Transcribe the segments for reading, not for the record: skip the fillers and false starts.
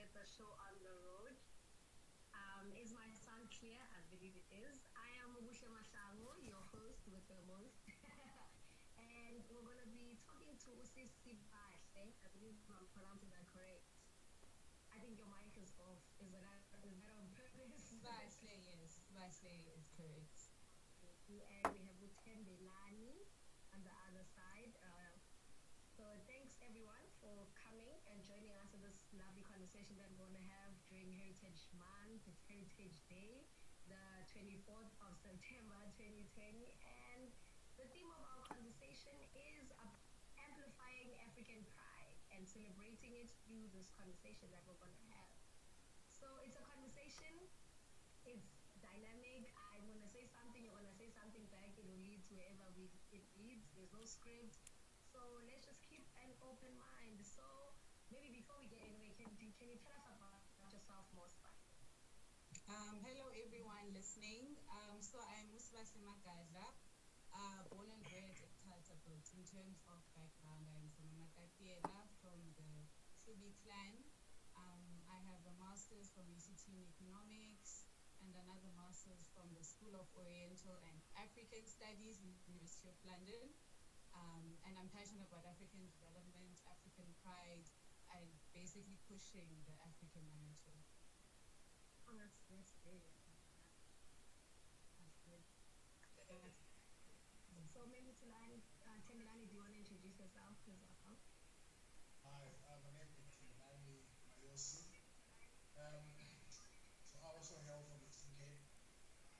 get the show on the road. Is my sound clear? I believe it is. I am Mubushe Mashango, your host with the most. And we're going to be talking to Usi Sibahle. I believe I'm pronouncing that correct. I think your mic is off. Is that on purpose? Vasley, yes. Vasley is correct. Thank you. And we have Utembe Lani on the other side. So thanks everyone for coming and joining us in this lovely conversation that we're going to have during Heritage Month. It's Heritage Day, the 24th of September 2020. And the theme of our conversation is amplifying African pride and celebrating it through this conversation that we're going to have. So it's a conversation, it's dynamic. I'm going to say something, you're going to say something back. It will lead to wherever it leads. There's no script. So let's just keep an open mind. So maybe before we get anywhere, can you tell us about yourself more, Spike? Hello, everyone listening. So I'm Musvasi Magadla, born and bred at Tataput. In terms of background, I'm from Makatiela, from the Shubi clan. I have a master's from UCT in economics and another master's from the School of Oriental and African Studies, University of London. And I'm passionate about African development, African pride, and basically pushing the African narrative. Oh, that's great. That's good. So maybe Temilani, do you want to introduce yourself as well? Hi, my name is Timilani Mayosi. So I also hail from the Eastern Cape.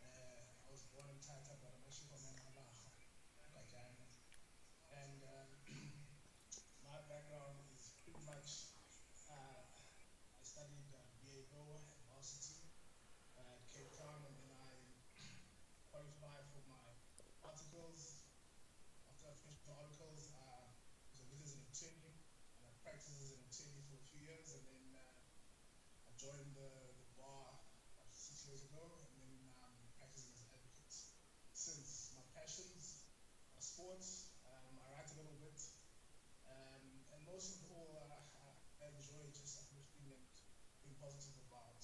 I was born in Tata, but I'm actually from Malaga, Guyana. And my background is pretty much I studied BA Law at varsity at Cape Town, and then I qualified for my articles. After I finished my articles, I was a as an attorney, and I practiced as an attorney for a few years, and then I joined the bar about 6 years ago, and then practicing as an advocate. Since my passions are sports, I write a little bit, and most of all, I enjoy just uplifting and being positive about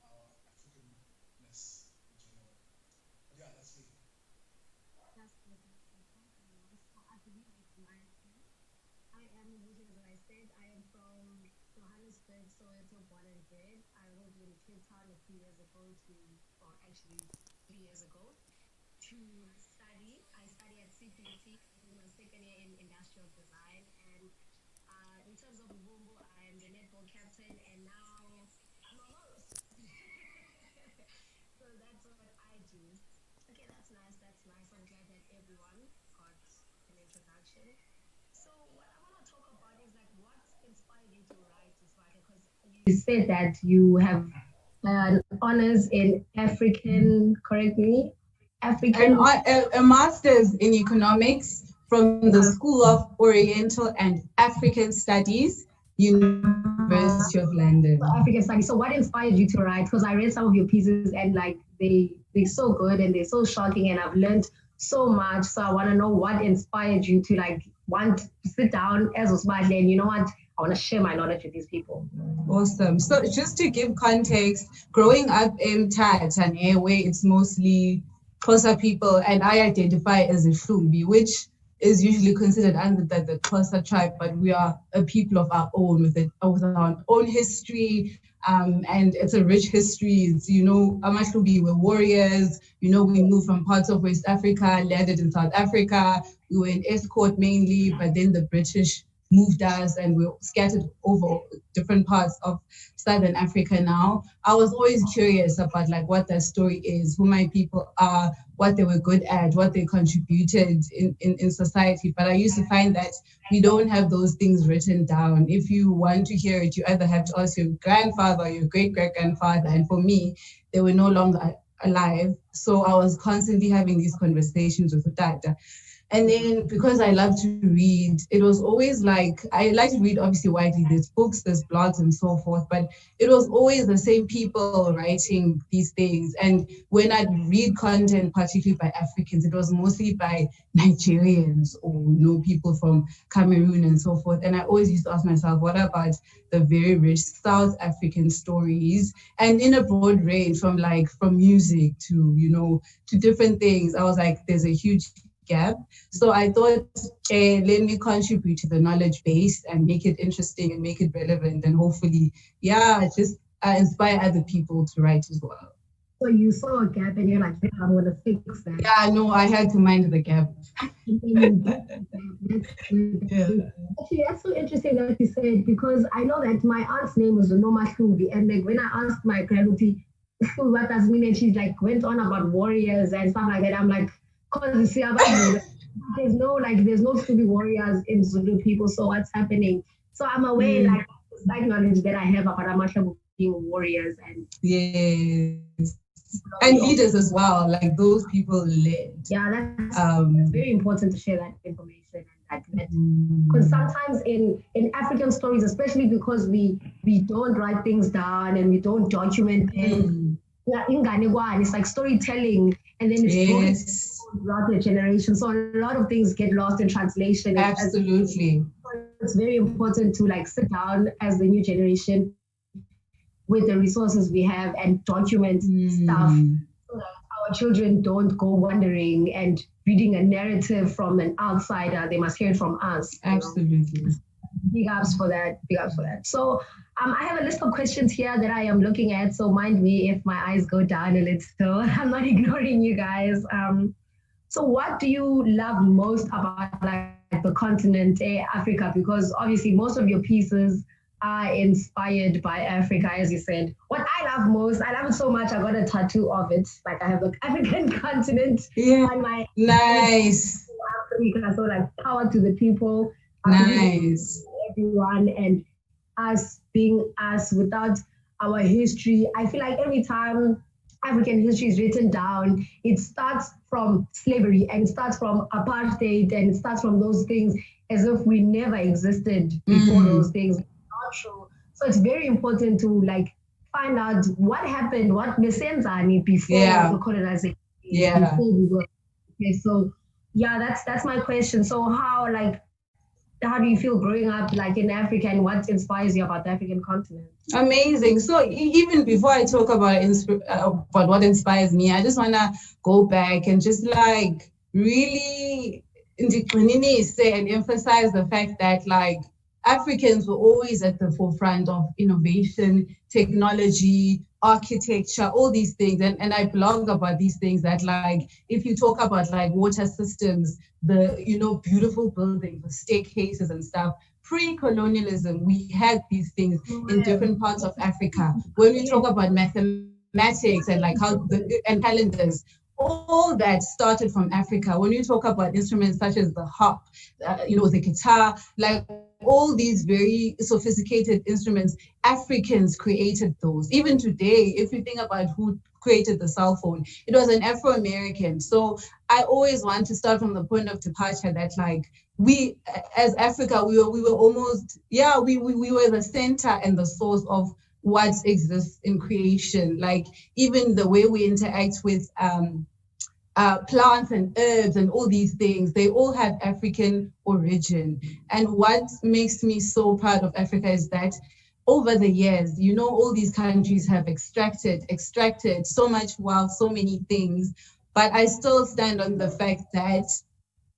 our Africanness in general. But yeah, that's me. That's good. That's good. Thank you very much. So I believe it's my turn. I am Muji, as I said. I am from Johannesburg, Soweto, born and bred. I moved in Cape Town a few years ago or actually 3 years ago, to study. I study at CPT in my second year in industrial design. And in terms of Ubumbo, I am the netball captain, and now I'm a host. So that's what I do. Okay, that's nice. That's nice. I'm glad that everyone got an introduction. So what I want to talk about is like what inspired you to write this writer? Because you said that you have honors in African, correct me, And African. a master's in economics from the School of Oriental and African Studies, University of London. African studies. So what inspired you to write? Because I read some of your pieces and like they're so good and they're so shocking and I've learned so much. So I want to know what inspired you to like want to sit down as a smart and you know what? I want to share my knowledge with these people. Awesome. So just to give context, growing up in Tanzania, where it's mostly Xhosa people, and I identify as a Hlubi, which is usually considered under the Xhosa tribe, but we are a people of our own with our own history, and it's a rich history. It's, Amahlubi were warriors. We moved from parts of West Africa, landed in South Africa. We were in escort mainly, but then the British moved us and we're scattered over different parts of Southern Africa now. I was always curious about like what that story is, who my people are, what they were good at, what they contributed in society. But I used to find that we don't have those things written down. If you want to hear it, you either have to ask your grandfather or your great-great-grandfather. And for me, they were no longer alive. So I was constantly having these conversations with Utata. And then because I love to read, it was always like, I like to read obviously widely. There's books, there's blogs and so forth, but it was always the same people writing these things. And when I'd read content, particularly by Africans, it was mostly by Nigerians or, people from Cameroon and so forth. And I always used to ask myself, what about the very rich South African stories? And in a broad range, from music to, to different things. I was like, there's a huge gap. So I thought, let me contribute to the knowledge base and make it interesting and make it relevant, and hopefully, just inspire other people to write as well. So you saw a gap and you're like, "Yeah, I'm gonna fix that." Yeah, no, I had to mind the gap. Yeah. Actually, that's so interesting that you said, because I know that my aunt's name was Noma Shubi, and like when I asked my grandmother what does it mean, and she's like went on about warriors and stuff like that. I'm like, because you see, there's no Zulu warriors in Zulu people. So what's happening? So I'm aware, like slight knowledge that I have about Amashabu being warriors and yes, and leaders as well. Like those people led. Yeah, that's very important to share that information and that because sometimes in African stories, especially because we don't write things down and we don't document things. Yeah, it's like storytelling, and then it's throughout the generation. So a lot of things get lost in translation. Absolutely. It's very important to like sit down as the new generation with the resources we have and document stuff so that our children don't go wandering and reading a narrative from an outsider. They must hear it from us. Absolutely. Big ups for that. Big ups for that. So I have a list of questions here that I am looking at. So mind me if my eyes go down a little. I'm not ignoring you guys. So what do you love most about like the continent, Africa? Because obviously most of your pieces are inspired by Africa, as you said. What I love most, I love it so much, I got a tattoo of it. Like I have the African continent on my nice. Africa. So like power to the people. Nice. Everyone, and us being us without our history. I feel like every time African history is written down, it starts from slavery and it starts from apartheid and it starts from those things as if we never existed before those things. Not true. So it's very important to like find out what happened, what Mesenzani before the colonization. Before we were. Okay, so that's my question. So how do you feel growing up like in Africa, and what inspires you about the African continent? Amazing. So even before I talk about what inspires me, I just want to go back and just like really say and emphasize the fact that like Africans were always at the forefront of innovation, technology, architecture, all these things. And I blog about these things that like, if you talk about like water systems, the, beautiful buildings, the staircases and stuff, pre-colonialism, we had these things in different parts of Africa. When we talk about mathematics and like and calendars, all that started from Africa. When you talk about instruments such as the harp, the guitar, like all these very sophisticated instruments, Africans created those. Even today, if you think about who created the cell phone, it was an Afro-American. So I always want to start from the point of departure that like we, as Africa, we were almost, we were the center and the source of what exists in creation. Like even the way we interact with plants and herbs and all these things, they all have African origin. And what makes me so proud of Africa is that over the years, all these countries have extracted so much wealth, so many things, but I still stand on the fact that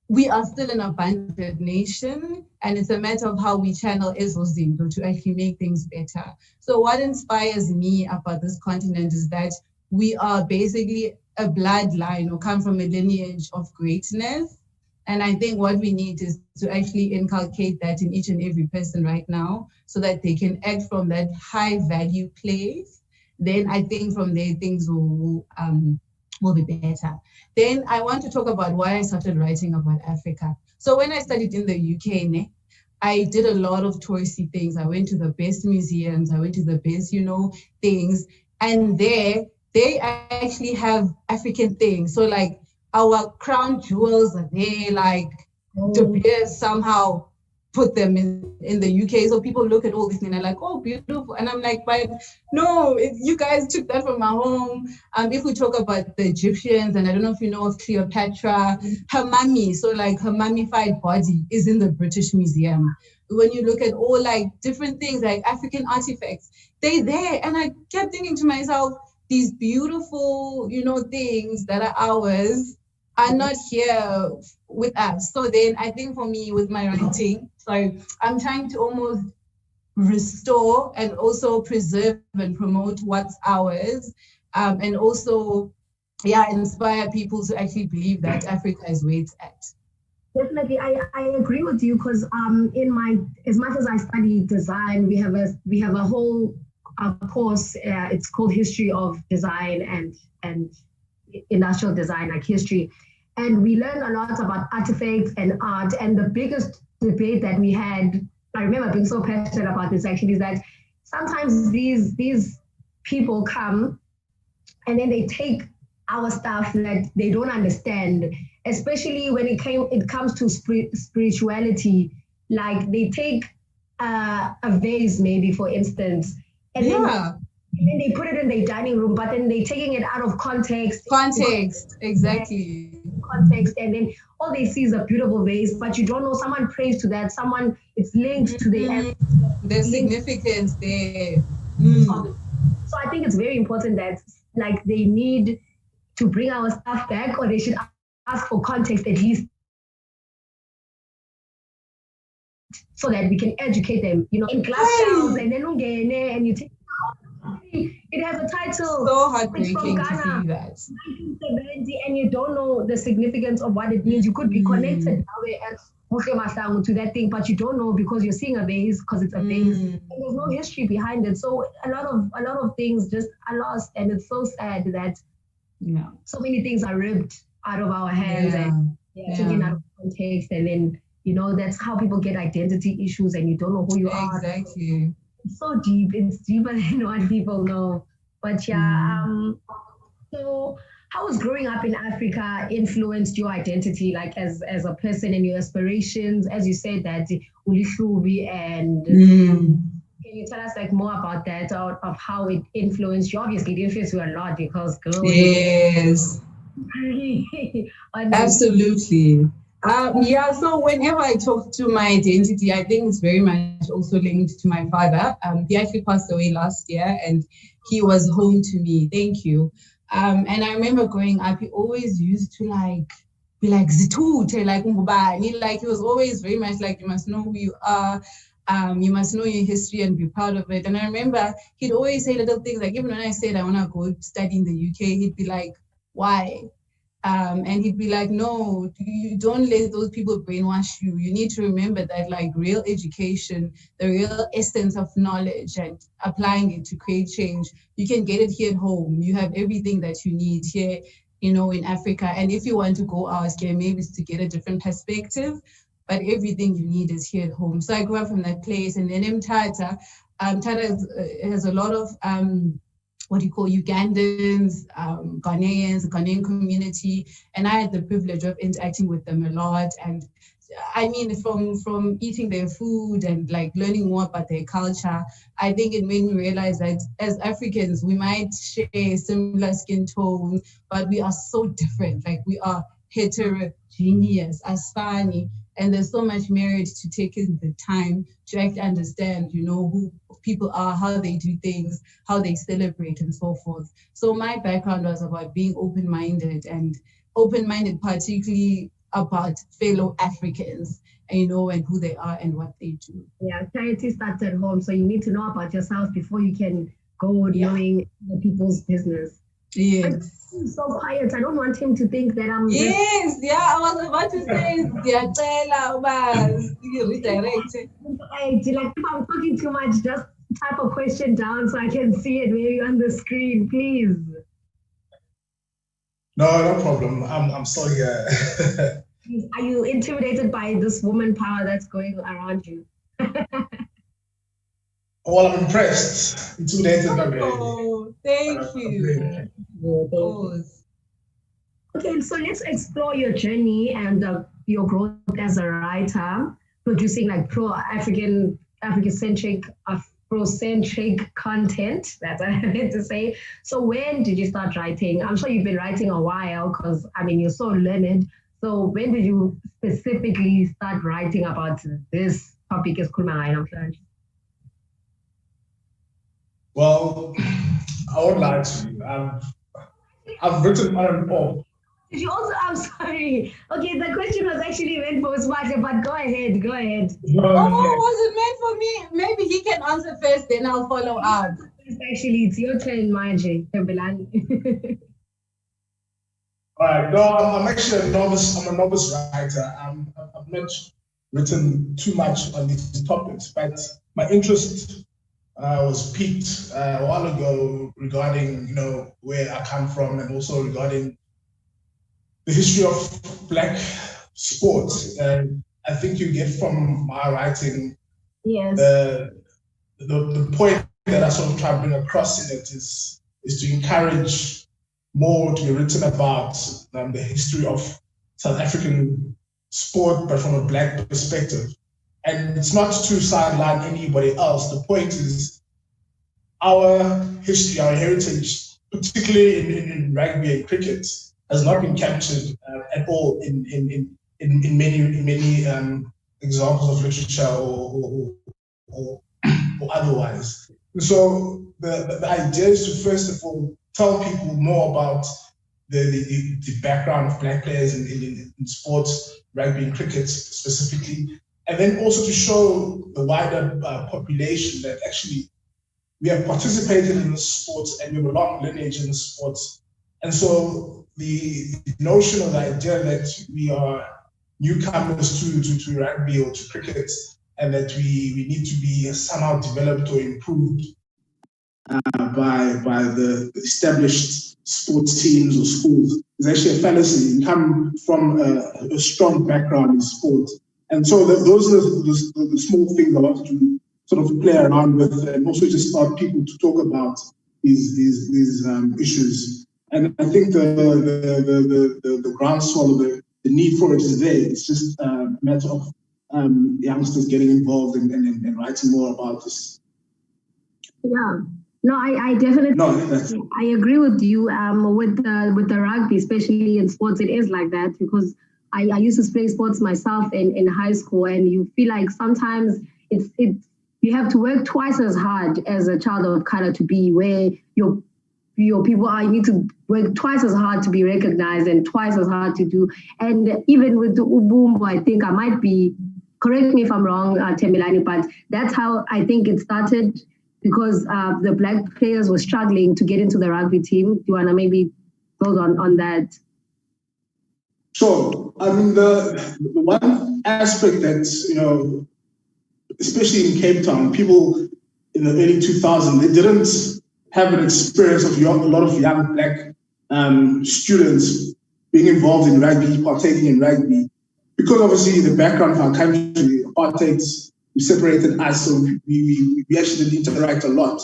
we are still an abundant nation, and it's a matter of how we channel Ezozinto to actually make things better. So what inspires me about this continent is that we are basically a bloodline or come from a lineage of greatness. And I think what we need is to actually inculcate that in each and every person right now so that they can act from that high value place. Then I think from there things will be better. Then I want to talk about why I started writing about Africa. So when I studied in the UK, I did a lot of touristy things. I went to the best museums, I went to the best, things. And there, they actually have African things. So like our crown jewels are there, like De Beers somehow put them in the UK. So people look at all these and they're like, oh, beautiful. And I'm like, but no, you guys took that from my home. If we talk about the Egyptians, and I don't know if you know of Cleopatra, her mummy, so like her mummified body is in the British Museum. When you look at all like different things like African artifacts, they're there. And I kept thinking to myself, these beautiful, things that are ours are not here with us. So then I think for me with my writing, so I'm trying to almost restore and also preserve and promote what's ours, and also, inspire people to actually believe that Africa is where it's at. Definitely, I agree with you because in my as much as I study design, we have a whole course. It's called History of Design and Industrial Design, like history, and we learned a lot about artifacts and art. And the biggest debate that we had, I remember being so passionate about this actually, is that sometimes these people come and then they take our stuff that they don't understand, especially when it comes to spirituality. Like they take a vase, maybe for instance, and then they put it in their dining room, but then they're taking it out of context. Exactly. Context, and then all they see is a beautiful vase, but you don't know someone prays to that, someone it's linked to the significance there. So I think it's very important that like they need to bring our stuff back, or they should ask for context at least, so that we can educate them, in glass shells, and then and you take it has a title. So heartbreaking to see that. 1970, and you don't know the significance of what it means. You could be connected to that thing, but you don't know because you're seeing a vase because it's a vase, and there's no history behind it. So a lot of things just are lost, and it's so sad that so many things are ripped out of our hands and taken out of context, and then that's how people get identity issues, and you don't know who you are. Exactly. It's so deep. It's deeper than what people know. But so how has growing up in Africa influenced your identity, like as a person and your aspirations? As you said that Ulishubi, and can you tell us like more about that, of how it influenced you? Obviously, it influenced you a lot because girl. Yes. Absolutely. So whenever I talk to my identity, I think it's very much also linked to my father. He actually passed away last year, and he was home to me. Thank you. And I remember growing up, he always used to be like Zitute, like Ngubani. Like he was always very much like, you must know who you are. You must know your history and be proud of it. And I remember he'd always say little things like, even when I said I want to go study in the UK, he'd be like, why? And he'd be like, no, you don't let those people brainwash you. You need to remember that like real education, the real essence of knowledge and applying it to create change, you can get it here at home. You have everything that you need here, in Africa. And if you want to go out here, maybe it's to get a different perspective, but everything you need is here at home. So I grew up from that place. And then in Tata, Tata has a lot of Ugandans, Ghanaians, Ghanaian community, and I had the privilege of interacting with them a lot. And I mean, from eating their food and like learning more about their culture, I think it made me realize that as Africans, we might share similar skin tones, but we are so different. Like we are heterogeneous, as funny. And there's so much merit to taking the time to actually understand, who people are, how they do things, how they celebrate, and so forth. So my background was about being open-minded particularly about fellow Africans, and who they are and what they do. Yeah, charity starts at home. So you need to know about yourself before you can go knowing the people's business. Yes. So quiet. I don't want him to think that I'm. Yes, I was about to say, redirected. Like if I'm talking too much, just type a question down so I can see it maybe on the screen, please. No problem. I'm so here. Are you intimidated by this woman power that's going around you? Well, I'm impressed. Intimidated, not really. Oh, thank you. Okay, so let's explore your journey and your growth as a writer, producing like African-centric, Afrocentric content. That's what I meant to say. So when did you start writing? I'm sure you've been writing a while because I mean you're so learned. So when did you specifically start writing about this topic? Is Well, I won't lie to you. I've written on and off. did you also? I'm sorry. Okay, the question was actually meant for Smarter, but go ahead. Go ahead. No, Oh, no, was it meant for me? Maybe he can answer first, then I'll follow up. Actually, it's your turn, Margie. Tembelani. all right. No, I'm actually a novice. I'm a novice writer. I've not written too much on these topics, but my interest was piqued a while ago regarding, where I come from and also regarding the history of Black sports. And I think you get from my writing Yes. The point that I sort of try to bring across in it is to encourage more to be written about the history of South African sport, but from a Black perspective. And it's not to sideline anybody else. The point is our history, our heritage, particularly in rugby and cricket, has not been captured at all in many examples of literature or otherwise. So the idea is to first of all tell people more about the background of Black players in sports, rugby and cricket specifically, and then also to show the wider population that actually we have participated in the sports and we have a long lineage in the sports. And so the notion or the idea that we are newcomers to rugby or to cricket and that we need to be somehow developed or improved by the established sports teams or schools is actually a fallacy. You come from a strong background in sport. And so those are the small things I wanted to sort of play around with and also just start people to talk about these issues. And I think the groundswell of the need for it is there. It's just a matter of youngsters getting involved and writing more about this. Yeah. No, I definitely I agree with you. With the rugby, especially in sports, it is like that because I used to play sports myself in high school, and you feel like sometimes it's you have to work twice as hard as a child of color to be where your people are. You need to work twice as hard to be recognized and twice as hard to do. And even with the Ubumbo, I think I might be, correct me if I'm wrong, Temilani, but that's how I think it started because the Black players were struggling to get into the rugby team. Do you want to maybe build on that? Sure. I mean, the one aspect that, especially in Cape Town, people in the early 2000s, they didn't have an experience of a lot of young Black students being involved in rugby, partaking in rugby. Because obviously the background of our country, apartheid, we separated us, so we actually didn't interact a lot.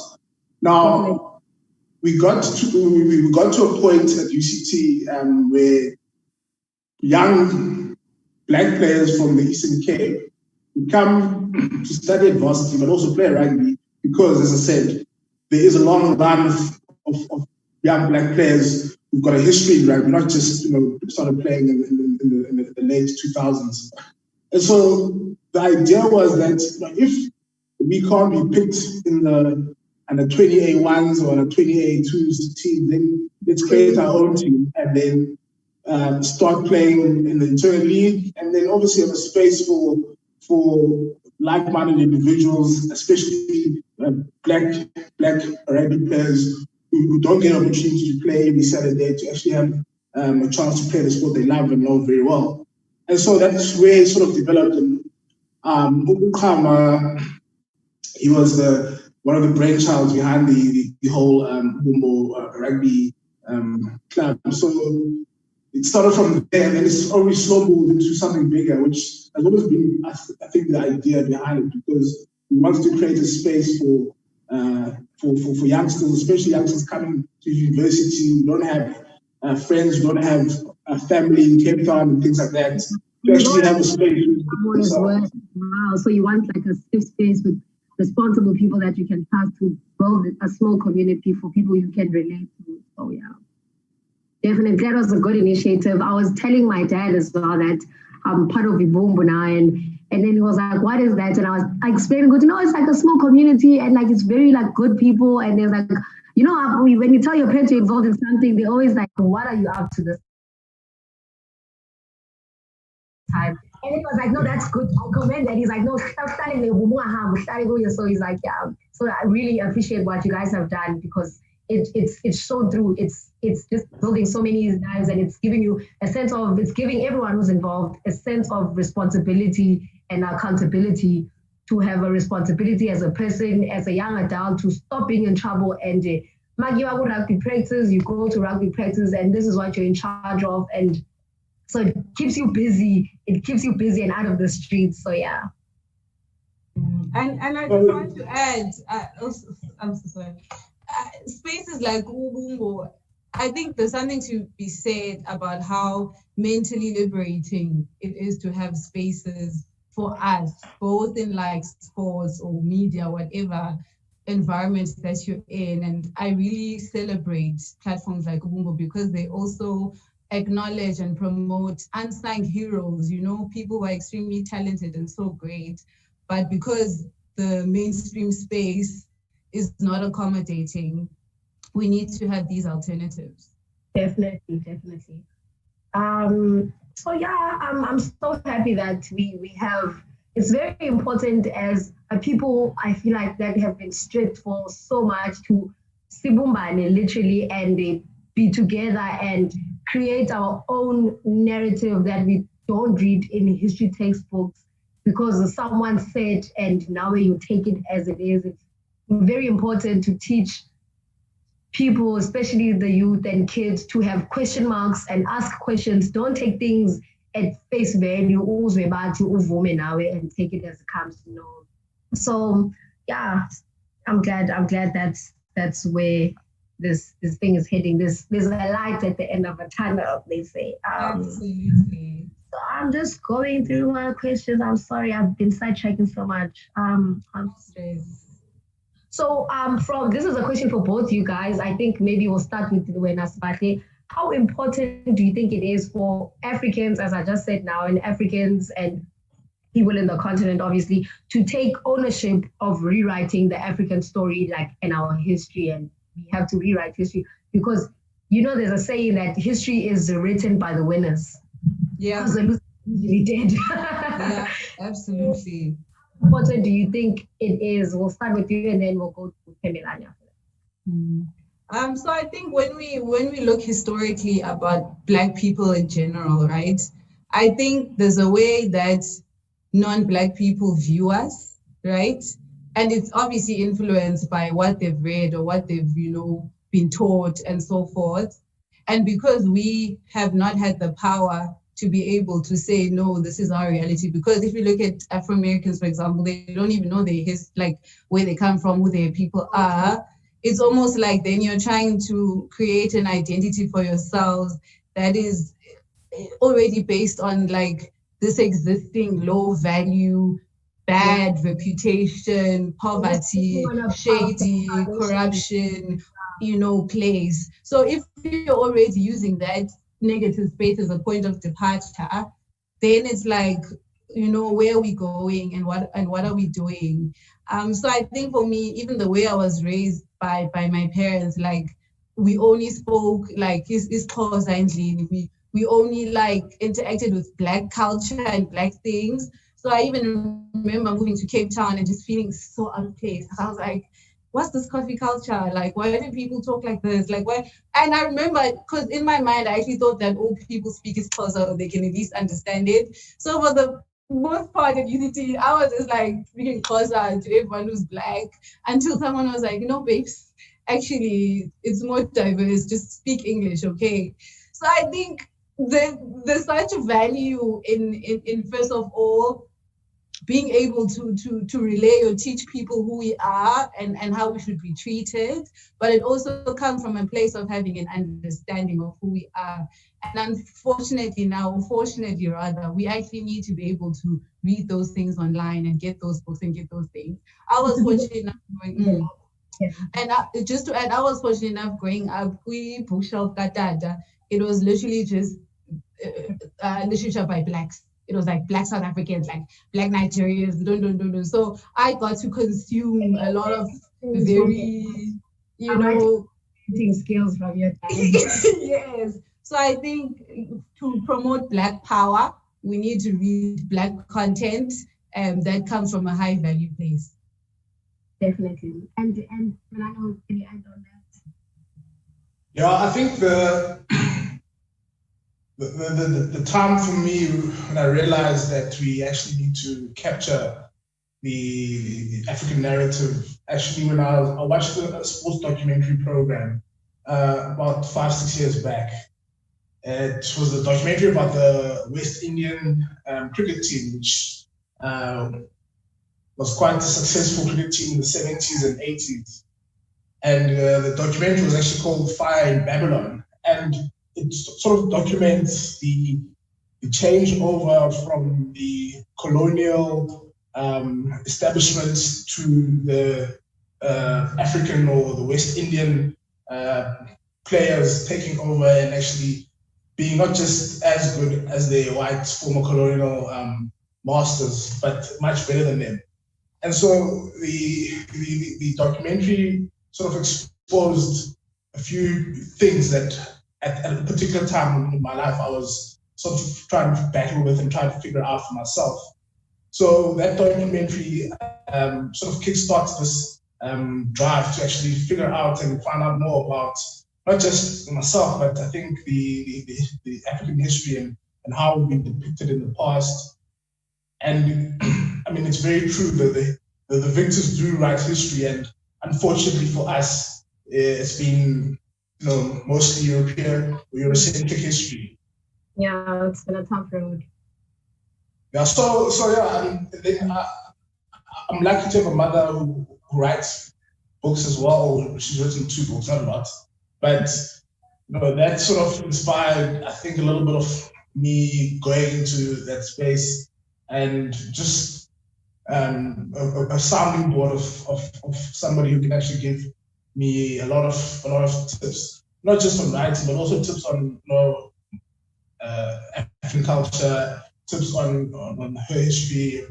Now, we got to a point at UCT where young Black players from the Eastern Cape come to study at varsity, but also play rugby because, as I said, there is a long run of young Black players who've got a history in rugby, not just started playing in the late 2000s. And so the idea was that if we can't be picked in the under 20A1s or under 20A2s team, then let's create our own team and then start playing in the internal league, and then obviously have a space for like-minded individuals, especially black rugby players who don't get an opportunity to play every Saturday to actually have a chance to play the sport they love and know very well. And so that's where it sort of developed. And he was one of the brainchilds behind the whole Bumbo rugby club. So it started from there, and then it's always snowballed into something bigger, which has always been, I think, the idea behind it, because we wanted to create a space for youngsters, especially youngsters coming to university who don't have friends, who don't have family in Cape Town and things like that. To actually have a space. Wow, so you want like a safe space with responsible people that you can trust to build a small community for people you can relate to. Oh yeah. Definitely, that was a good initiative. I was telling my dad as well that I'm part of Ibumbu now, and then he was like, "What is that?" And I explained, "Good, it's like a small community, and like it's very like good people, and there's like, when you tell your parents you're involved in something, they're always like, what are you up to this time?" And he was like, "No, that's good. I commend that." He's like, "No, stop starting the so he's like, "Yeah." So I really appreciate what you guys have done because it's shown through. It's just building so many lives, and it's giving everyone who's involved a sense of responsibility and accountability to have a responsibility as a person, as a young adult, to stop being in trouble and rugby practice, you go to rugby practice, and this is what you're in charge of, and so it keeps you busy. It keeps you busy and out of the streets. So yeah. And I just want to add, I'm so sorry. Spaces like Ubungo, I think there's something to be said about how mentally liberating it is to have spaces for us, both in like sports or media, whatever environments that you're in. And I really celebrate platforms like Ubungo because they also acknowledge and promote unsung heroes, people who are extremely talented and so great, but because the mainstream space is not accommodating, we need to have these alternatives. Definitely. So yeah, I'm so happy that we have. It's very important as a people. I feel like that have been stripped for so much to sibumbane literally and be together and create our own narrative that we don't read in history textbooks because someone said, and now you take it as it is. It's very important to teach people, especially the youth and kids, to have question marks and ask questions. Don't take things at face value, and take it as it comes. So yeah, I'm glad that's where this thing is heading. There's a light at the end of a tunnel, they say. Absolutely. So I'm just going through my questions. I'm sorry, I've been sidetracking so much. I'm stressed. So from this is a question for both you guys. I think maybe we'll start with Wena Sibate. How important do you think it is for Africans, as I just said now, and Africans and people in the continent, obviously, to take ownership of rewriting the African story, like in our history, and we have to rewrite history because there's a saying that history is written by the winners. Yeah, because the losers usually dead. Yeah, absolutely. What do you think it is? We'll start with you, and then we'll go to Pemelania. So I think when we look historically about Black people in general, right? I think there's a way that non-Black people view us, right? And it's obviously influenced by what they've read or what they've, been taught and so forth. And because we have not had the power to be able to say, no, this is our reality. Because if you look at Afro-Americans, for example, they don't even know where they come from, who their people are. It's almost like then you're trying to create an identity for yourselves that is already based on like this existing low value, bad reputation, poverty, shady, corruption, place. So if you're already using that negative space as a point of departure, then it's like, where are we going and what are we doing? So I think for me, even the way I was raised by my parents, like we only spoke like is we only like interacted with Black culture and Black things. So I even remember moving to Cape Town and just feeling so out of place. I was like, what's this coffee culture? Like, why do people talk like this? Like, why? And I remember, because in my mind, I actually thought that all people speak is Xhosa, they can at least understand it. So for the most part at Unity, I was just like speaking Xhosa to everyone who's Black until someone was like, babes, actually, it's more diverse. Just speak English, okay? So I think there's such a value in first of all, being able to relay or teach people who we are and how we should be treated, but it also comes from a place of having an understanding of who we are. And unfortunately now, fortunately rather, we actually need to be able to read those things online and get those books and get those things. I was fortunate enough going, and just to add, I was fortunate enough growing up, we bookshelf Katata. It was literally just literature by blacks. It was like black South Africans, like black Nigerians, So I got to consume a lot of very, skills from your dad. Yes. So I think to promote Black power, we need to read Black content that comes from a high value place. Definitely. And when I know any add on that. Yeah, I think the time for me when I realized that we actually need to capture the African narrative, actually when I watched a sports documentary program about 5-6 years back. It was a documentary about the West Indian cricket team, which was quite a successful cricket team in the 70s and 80s. And the documentary was actually called Fire in Babylon. And it sort of documents the changeover from the colonial establishments to the African or the West Indian players taking over and actually being not just as good as their white former colonial masters, but much better than them. And so the documentary sort of exposed a few things that at a particular time in my life I was sort of trying to battle with and trying to figure out for myself. So that documentary sort of kickstarts this drive to actually figure out and find out more about not just myself, but I think the African history and how we've been depicted in the past. And I mean, it's very true that the victors do write history, and unfortunately for us, it's been mostly European or Eurocentric history. Yeah, it's been a tough road. Yeah, so yeah, I'm lucky to have a mother who writes books as well. She's written 2 books, not a lot, but that sort of inspired, I think, a little bit of me going into that space and just a sounding board of somebody who can actually give me a lot of tips, not just on writing, but also tips on African culture, tips on her history.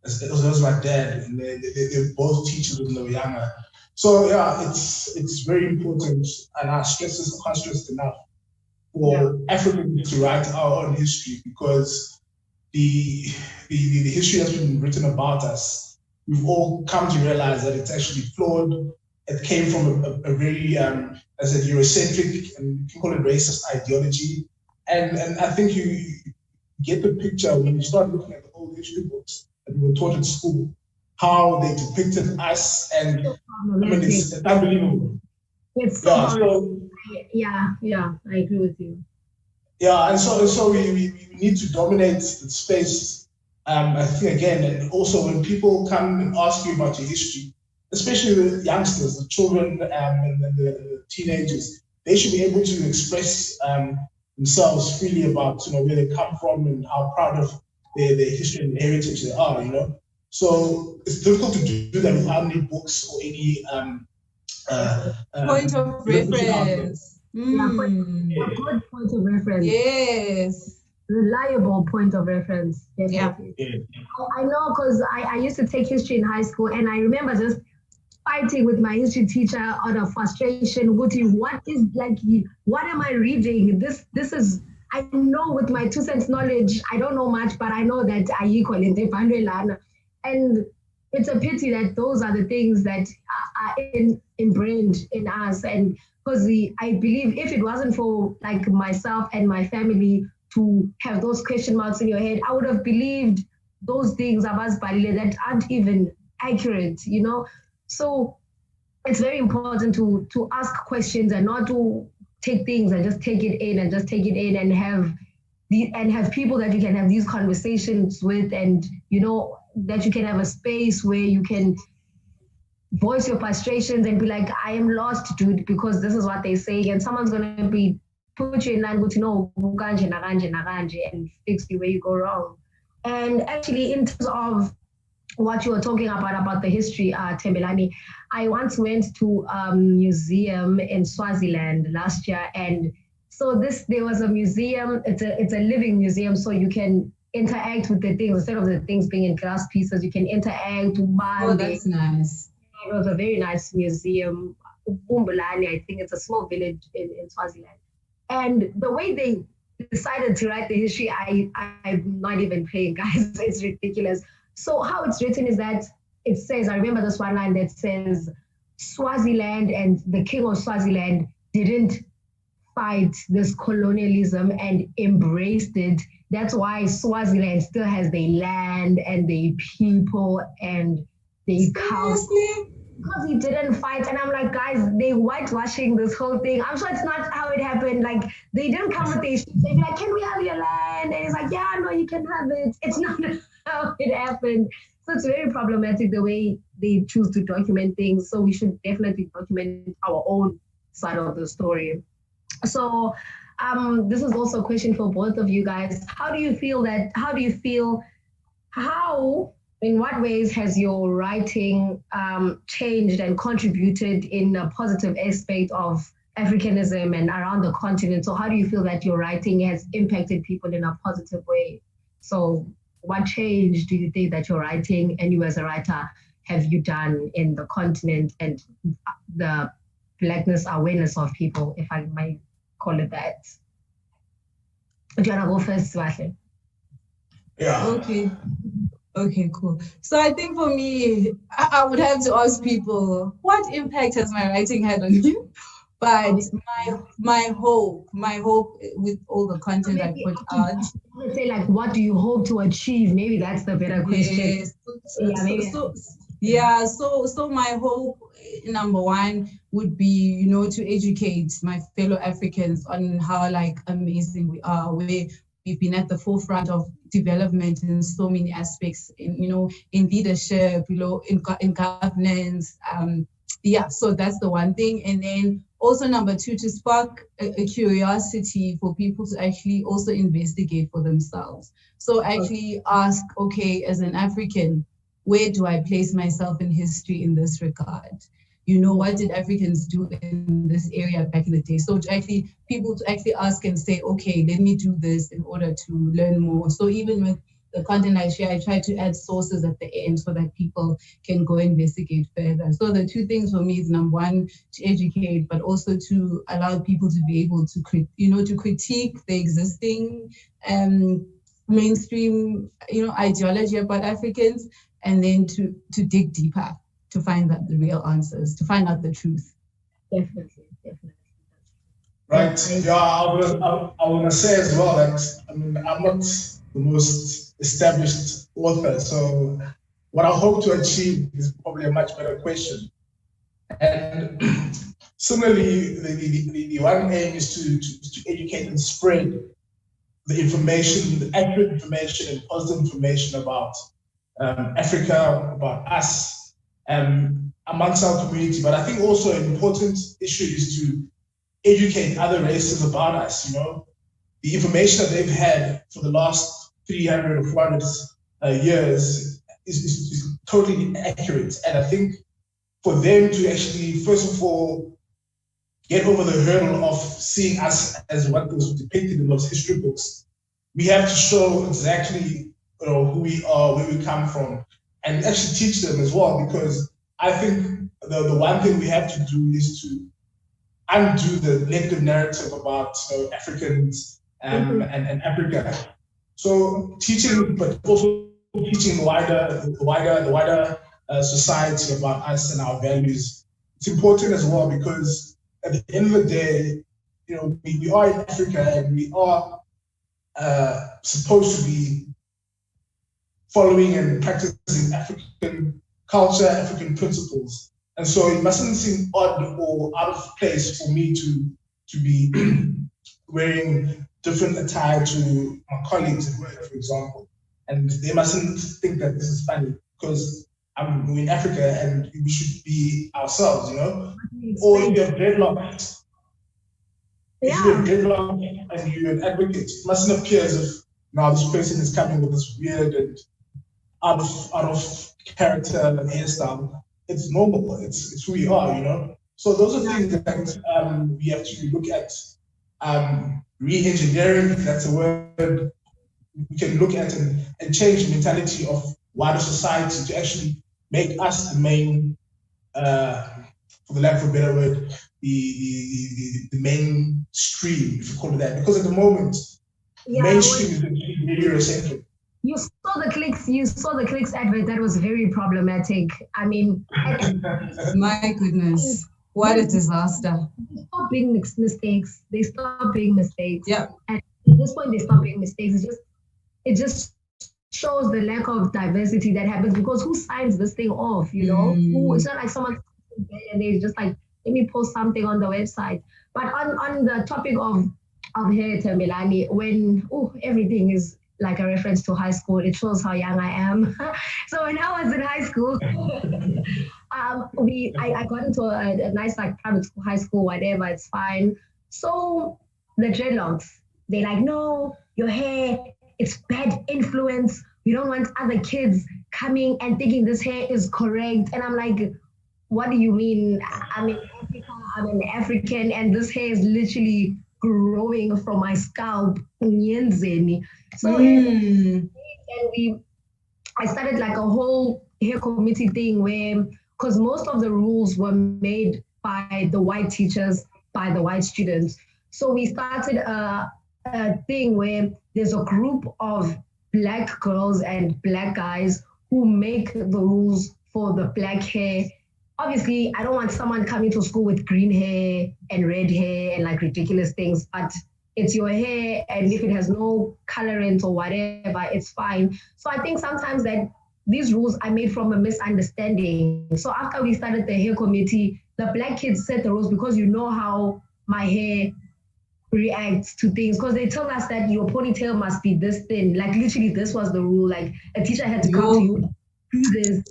As well as my dad, and they're both teachers when they were younger. So yeah, it's very important, and I can't stress enough for Africans to write our own history, because the history that's been written about us, we've all come to realize that it's actually flawed. It came from a very, as a Eurocentric, and you can call it racist ideology. And I think you get the picture when you start looking at the old history books that we were taught in school, how they depicted us, and I mean, it's unbelievable. It's yeah, I agree with you. Yeah, and so we need to dominate the space. I think again, and also when people come and ask you about your history, especially the youngsters, the children, and the teenagers, they should be able to express themselves freely about where they come from and how proud of their history and heritage they are. So it's difficult to do that without any books or any point of reference. A good point of reference. Yes. Reliable point of reference. Definitely. Yeah. I know, because I used to take history in high school, and I remember just fighting with my history teacher out of frustration. What am I reading? This is, I know with my 2 cents knowledge, I don't know much, but I know that I equal in the and it's a pity that those are the things that are ingrained in us. And because I believe if it wasn't for like myself and my family to have those question marks in your head, I would have believed those things about Balile that aren't even accurate, So it's very important to ask questions and not to take things and just take it in and have and have people that you can have these conversations with, and that you can have a space where you can voice your frustrations and be like, I am lost, dude, because this is what they're saying, and someone's gonna be put you in line with and fix you where you go wrong. And actually, in terms of what you were talking about the history, Tembelani, I once went to a museum in Swaziland last year, and so there was a museum. It's a living museum, so you can interact with the things instead of the things being in glass pieces. You can interact. Oh, that's nice. It was a very nice museum, Umbulani. I think it's a small village in Swaziland. And the way they decided to write the history, I'm not even paying, guys. It's ridiculous. So how it's written is that it says, I remember this one line that says, Swaziland and the king of Swaziland didn't fight this colonialism and embraced it. That's why Swaziland still has their land and their people and their culture. Because he didn't fight. And I'm like, guys, they whitewashing this whole thing. I'm sure it's not how it happened. Like, they didn't come with their shit. They'd be like, can we have your land? And he's like, yeah, no, you can have it. It's not how it happened. So it's very problematic the way they choose to document things. So we should definitely document our own side of the story. So this is also a question for both of you guys. In what ways has your writing changed and contributed in a positive aspect of Africanism and around the continent? So how do you feel that your writing has impacted people in a positive way? So what change do you think that your writing and you as a writer have you done in the continent and the Blackness awareness of people, if I might call it that? Do you want to go first, Swahle? Yeah. Okay, cool. So I think for me, I would have to ask people, what impact has my writing had on you? But my hope with all the content I put out. I would say, like, what do you hope to achieve? Maybe that's the better question. Yes. So my hope, number one, would be, to educate my fellow Africans on how amazing we are. We've been at the forefront of development in so many aspects, in leadership, in governance. So that's the one thing. And then also number two, to spark a curiosity for people to actually also investigate for themselves. So actually ask, okay, as an African, where do I place myself in history in this regard? What did Africans do in this area back in the day? So people to actually ask and say, okay, let me do this in order to learn more. So even with the content I share, I try to add sources at the end so that people can go investigate further. So the two things for me is, number one, to educate, but also to allow people to be able to critique the existing mainstream, ideology about Africans, and then to dig deeper, to find out the real answers, to find out the truth. Definitely. Right. Yeah, I want to say as well that I'm not the most established author, so what I hope to achieve is probably a much better question. And similarly, the one aim is to educate and spread the information, the accurate information and positive information about Africa, about us, amongst our community. But I think also an important issue is to educate other races about us. The information that they've had for the last 300 or 400 years is totally accurate. And I think for them to actually, first of all, get over the hurdle of seeing us as what was depicted in those history books, we have to show exactly who we are, where we come from, and actually teach them as well, because I think the one thing we have to do is to undo the negative narrative about Africans and Africa. So teaching, but also teaching the wider society about us and our values. It's important as well, because at the end of the day, we are in Africa and we are supposed to be following and practicing African culture, African principles. And so it mustn't seem odd or out of place for me to be wearing different attire to my colleagues at work, for example, and they mustn't think that this is funny because we're in Africa and we should be ourselves, you know. Or if you have dreadlocks, if you have dreadlocks and you're an advocate, it mustn't appear as if now this person is coming with this weird and out of character and hairstyle. It's normal. It's who we are, you know. So those are things that we have to look at. Re-engineering, that's a word we can look at and change the mentality of wider society to actually make us the main, for the lack of a better word, the mainstream, if you call it that. Because at the moment, mainstream is really Eurocentric. You saw the clicks advert that was very problematic. I mean, my goodness, what a disaster. They stop being mistakes. They stop being mistakes. Yeah. And at this point, they stop being mistakes. It just shows the lack of diversity that happens because who signs this thing off, you know? It's not like someone and they just like, let me post something on the website. But on the topic of hair, Tembelani, when everything is like a reference to high school, it shows how young I am. So when I was in high school, I got into a nice like private school, high school, whatever, it's fine. So the dreadlocks, they're like, no, your hair, it's bad influence. We don't want other kids coming and thinking this hair is correct. And I'm like, what do you mean? I'm in Africa, I'm an African, and this hair is literally growing from my scalp. So I started like a whole hair committee thing where, because most of the rules were made by the white teachers, by the white students. So we started a thing where there's a group of Black girls and Black guys who make the rules for the Black hair. Obviously, I don't want someone coming to school with green hair and red hair and like ridiculous things, but it's your hair, and if it has no colorant or whatever, it's fine. So I think sometimes that these rules are made from a misunderstanding. So after we started the hair committee, the Black kids set the rules because you know how my hair reacts to things, because they told us that your ponytail must be this thin. Like literally this was the rule. Like a teacher had to come to you, do this.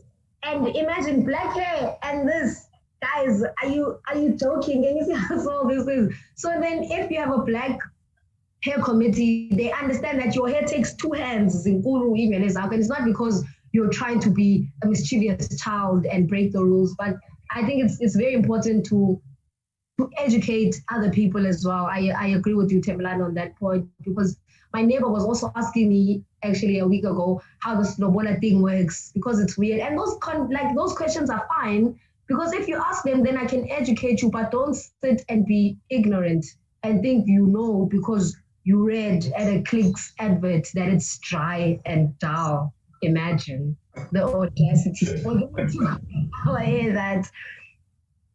And imagine Black hair and this. Guys, are you joking? Can you see how small this is? So then if you have a Black hair committee, they understand that your hair takes two hands. And it's not because you're trying to be a mischievous child and break the rules, but I think it's very important to educate other people as well. I agree with you, Tembelani, on that point, because my neighbor was also asking me actually a week ago how the Lobola thing works, because it's weird. And those questions are fine, because if you ask them, then I can educate you, but don't sit and be ignorant and think you know because you read at a Clicks advert that it's dry and dull. Imagine the audacity. I hear that.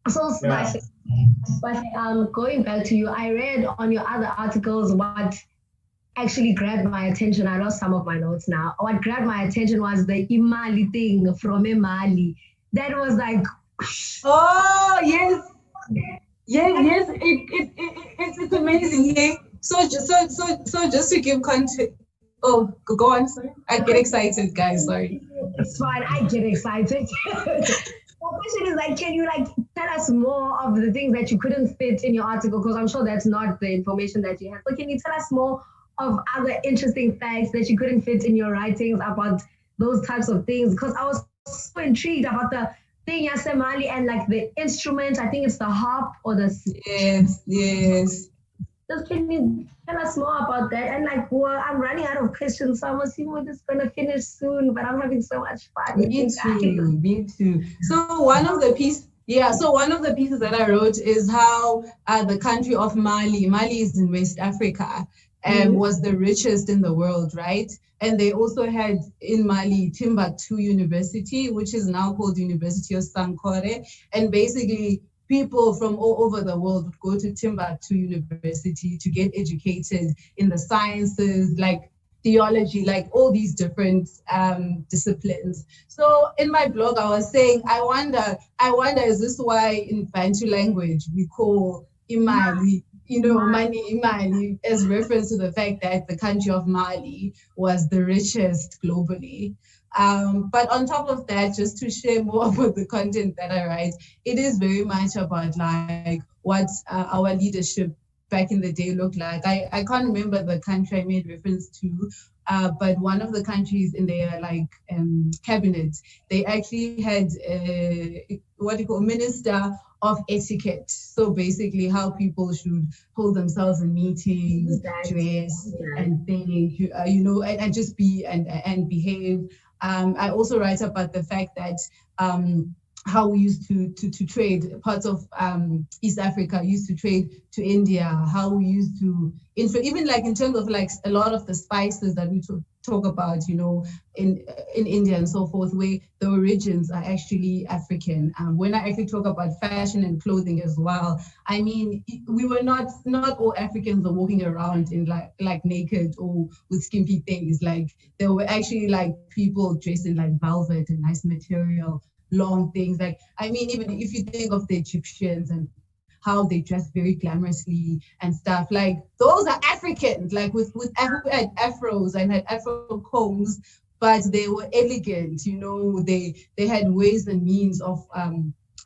So, but going back to you, I read on your other articles what actually grabbed my attention. I lost some of my notes now. What grabbed my attention was the Imali thing from Imali. That was like, oh yes, it's amazing. Yeah. So just to give context. Oh, go on. Sorry, I get excited, guys. Sorry. It's fine. I get excited. The question is like, can you like tell us more of the things that you couldn't fit in your article? Because I'm sure that's not the information that you have. So can you tell us more of other interesting facts that you couldn't fit in your writings about those types of things? Because I was so intrigued about the thing Yasemali and like the instrument. I think it's the harp or the... Yes. Just can you tell us more about that? And like, well, I'm running out of questions, so I'm assuming we're just gonna finish soon. But I'm having so much fun. Me too. So one of the pieces that I wrote is how the country of Mali is in West Africa, was the richest in the world, right? And they also had in Mali Timbuktu University, which is now called University of Sankore, and basically people from all over the world would go to Timbuktu University to get educated in the sciences, like theology, like all these different disciplines. So in my blog, I was saying, I wonder, is this why in Bantu language we call Imali Mali, as reference to the fact that the country of Mali was the richest globally. But on top of that, just to share more about the content that I write, it is very much about like what our leadership back in the day looked like. I can't remember the country I made reference to, but one of the countries in their cabinet, they actually had what do you call minister of etiquette. So basically, how people should hold themselves in meetings, dress, and think, and just be and behave. I also write about the fact that how we used to trade. Parts of East Africa used to trade to India, how we used to, even like in terms of like a lot of the spices that we talk about, in India and so forth, where the origins are actually African. When I actually talk about fashion and clothing as well, I mean, we were not all Africans are walking around in like naked or with skimpy things. Like there were actually like people dressed in like velvet and nice material, long things. Like, I mean, even if you think of the Egyptians and how they dress very glamorously and stuff, like those are Africans, like who had afros and had afro combs, but they were elegant, they had ways and means of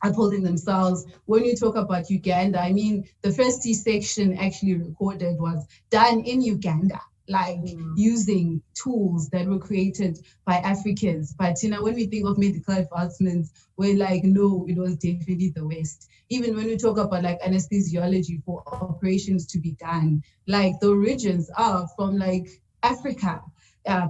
upholding themselves. When you talk about Uganda, I mean, the first C-section actually recorded was done in Uganda, like using tools that were created by Africans. But when we think of medical advancements, we're like, no, it was definitely the West. Even when we talk about like anesthesiology for operations to be done, like the origins are from like Africa,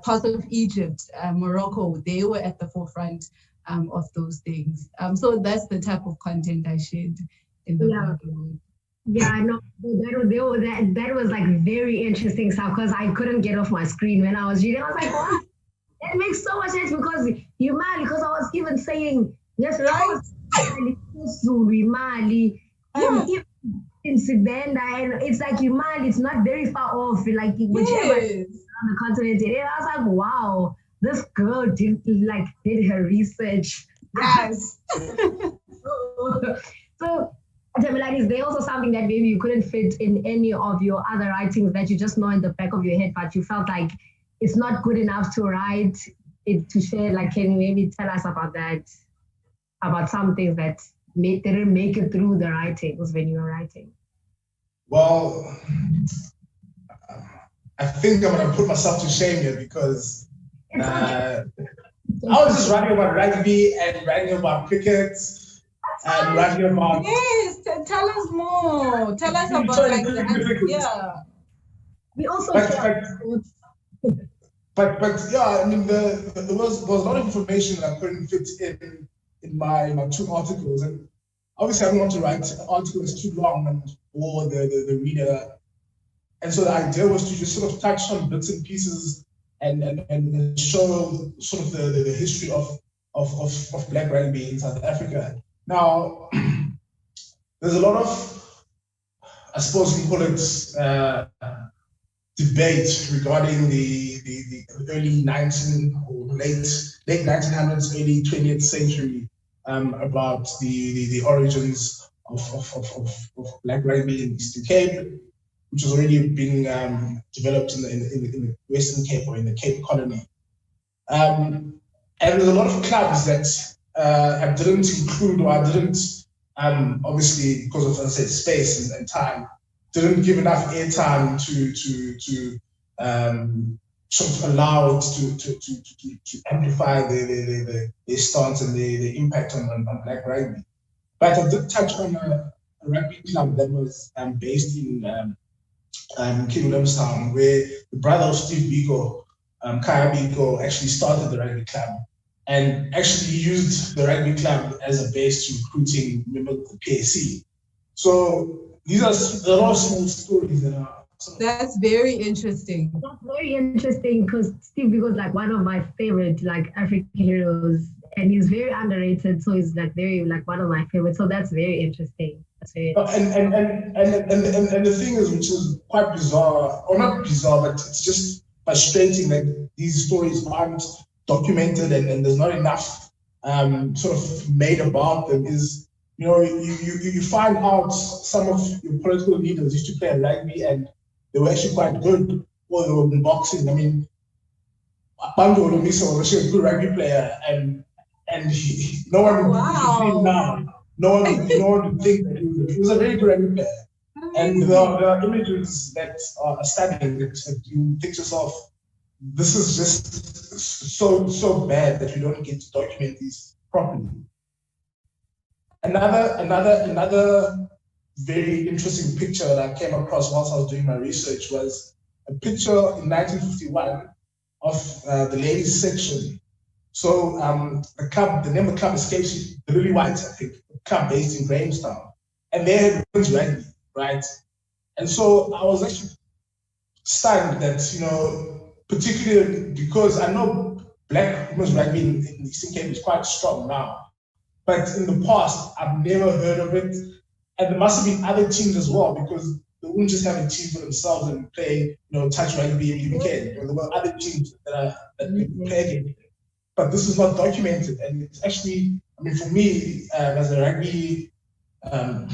parts of Egypt, Morocco, they were at the forefront of those things. So that's the type of content I shared in the book. Yeah, I know that was like very interesting stuff because I couldn't get off my screen when I was reading. I was like, what? That makes so much sense because Mali, because I was even saying yes, right? Mali, even in Sibenda, and it's like Mali, it's not very far off, like whichever on the continent. And I was like, wow, this girl did her research. Yes. So like, is there also something that maybe you couldn't fit in any of your other writings that you just know in the back of your head, but you felt like it's not good enough to write it to share? Like, can you maybe tell us about that, about some things that didn't make it through the writings when you were writing? Well, I think I'm going to put myself to shame here because I was just writing about rugby and writing about cricket. And writing about tell us more. Tell us about like We also but yeah, I mean there was a lot of information that I couldn't fit in my two articles, and obviously I don't want to write articles too long and bore the reader, and so the idea was to just sort of touch on bits and pieces and show sort of the history of Black rugby in South Africa. Now, there's a lot of, I suppose you call it, debate regarding the early 19 or late 1900s, early 20th century about the origins of Black rugby in Eastern Cape, which was already being developed in the Western Cape or in the Cape Colony. And there's a lot of clubs that I didn't include, or I didn't, obviously because of, as I said, space and time, didn't give enough airtime to sort of allow it to amplify the stance and the impact on Black rugby. But I did touch on a rugby club that was based in King Williamstown, where the brother of Steve Biko, Kaya Biko, actually started the rugby club, and actually used the rugby club as a base to recruiting members of the PAC. So these are a lot of small stories that are. That's very interesting. That's very interesting because Steve Biko is like one of my favorite like African heroes, and he's very underrated. So he's like very like one of my favorites. So that's very interesting. That's very interesting. And the thing is, which is quite bizarre, or not bizarre, but it's just frustrating that these stories aren't documented and there's not enough sort of made about them, is you find out some of your political leaders used to play rugby and they were actually quite good, or they were in boxing. I mean, Bantu Olumisa was actually a good rugby player, and no one, if you now, no one would think that he was a very good rugby player. And there are images that are stunning that you think to yourself, this is just so bad that we don't get to document these properly. Another very interesting picture that I came across whilst I was doing my research was a picture in 1951 of the ladies section. So the name of the club escapes me, the Lily Whites, I think, a club based in Grahamstown, and they had women's rugby, right? And so I was actually stunned that, particularly because I know black women's rugby in the Eastern Cape is quite strong now, but in the past I've never heard of it, and there must have been other teams as well, because they wouldn't just have a team for themselves and play, touch rugby every weekend. There were other teams that play against. But this is not documented, and it's actually, I mean, for me as a rugby, I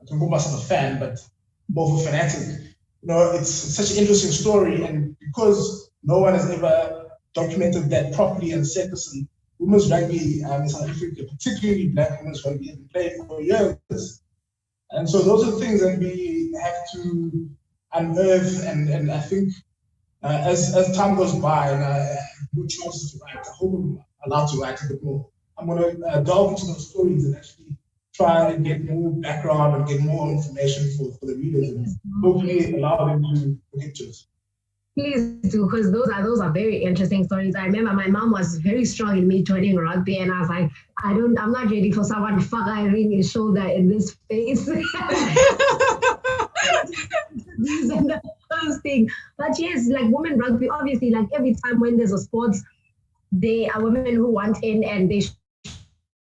can call myself a fan, but more of a fanatic. It's such an interesting story, and because no one has ever documented that properly and said, listen, women's rugby in South Africa, particularly black women's rugby, has been played for years. And so those are things that we have to unearth, and I think as time goes by, and I have more chances to write, I hope I'm allowed to write a bit more. I'm going to delve into those stories and actually try and get more background and get more information for the readers, and hopefully allow them to look into it. Please do, because those are very interesting stories. I remember my mom was very strong in me joining rugby, and I was like, I'm not ready for someone to fuck Irene his shoulder in this face. This is the first thing. But yes, like women rugby, obviously, like every time when there's a sports, they are women who want in, and they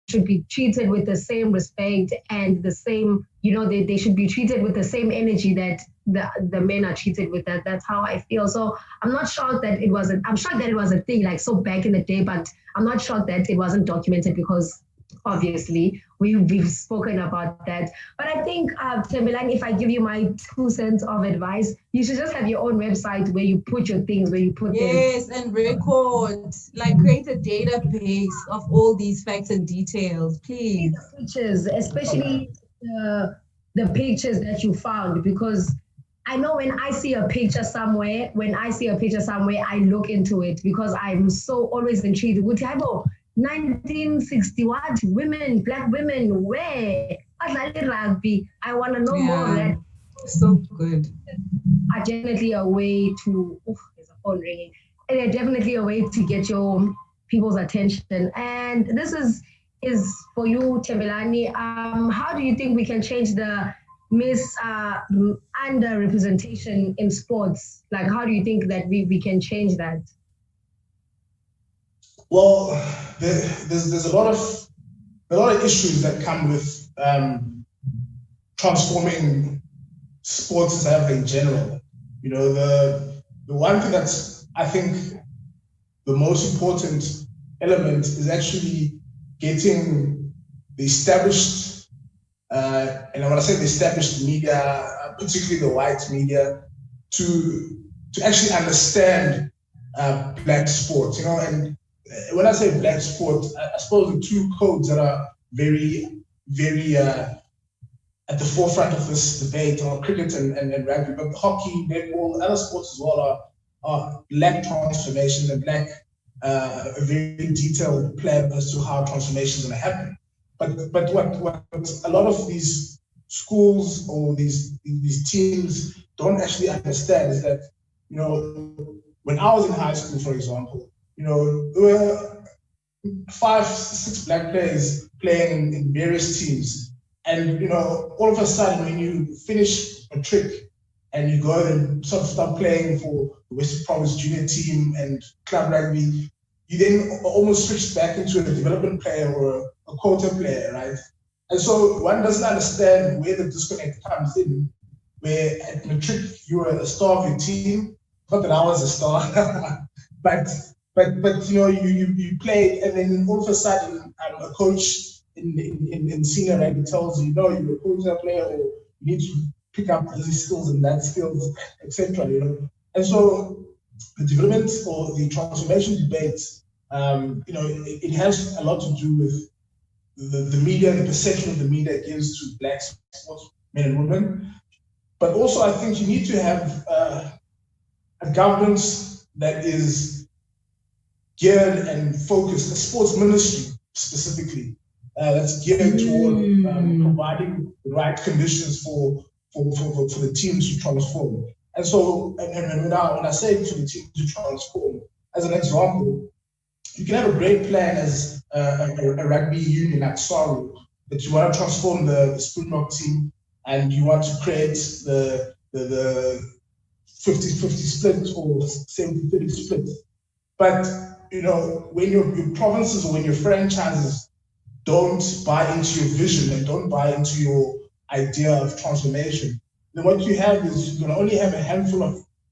should be treated with the same respect and the same, they should be treated with the same energy that the men are treated with. That's how I feel. So I'm not shocked that it wasn't, I'm shocked that it was a thing like so back in the day, but I'm not shocked that it wasn't documented, because obviously we've spoken about that. But I think, Thembelani, if I give you my 2 cents of advice, you should just have your own website where you put your things, where you put Yes, and record, like create a database of all these facts and details, please. The pictures, especially the pictures that you found, because I know when I see a picture somewhere, I look into it, because I'm so always intrigued with 1960 what women, black women, where rugby. I want to know more of that. So good. Are definitely a way to. There's a phone ringing. And they're definitely a way to get your people's attention. And this is for you, Thembelani. How do you think we can change the underrepresentation in sports? Like, how do you think that we can change that? Well, there's a lot of issues that come with transforming sports in South Africa in general. The one thing that's, I think, the most important element is actually getting the established, and when I say the established media, particularly the white media, to actually understand black sports. And when I say black sport, I suppose the two codes that are very, very at the forefront of this debate are cricket and rugby, but hockey, netball, other sports as well are lack transformation and lack a very detailed plan as to how transformation is going to happen. But what a lot of these schools or these teams don't actually understand is that, when I was in high school, for example, there were 5, 6 black players playing in various teams. And, all of a sudden, when you finish a trick and you go and sort of start playing for the Western Province junior team and club rugby, you then almost switch back into a development player or a quota player, right? And so one doesn't understand where the disconnect comes in, where at matric you were a star of your team. Not that I was a star, but you played, and then all of a sudden a coach in senior rank, it tells you, no, you're a professional player, or you need to pick up these skills and that skills, etc. And so the development or the transformation debate, it has a lot to do with the media, the perception of the media gives to black sportsmen and women. But also, I think you need to have a governance that is geared and focused, a sports ministry specifically, that's geared toward providing the right conditions for the teams to transform. And so, and now when I say for the teams to transform, as an example, you can have a great plan as a rugby union like Saru, that you want to transform the Springbok team and you want to create the 50-50 split or 70-30 split. But when your provinces or when your franchises don't buy into your vision and don't buy into your idea of transformation, then what you have is you're going to only have a handful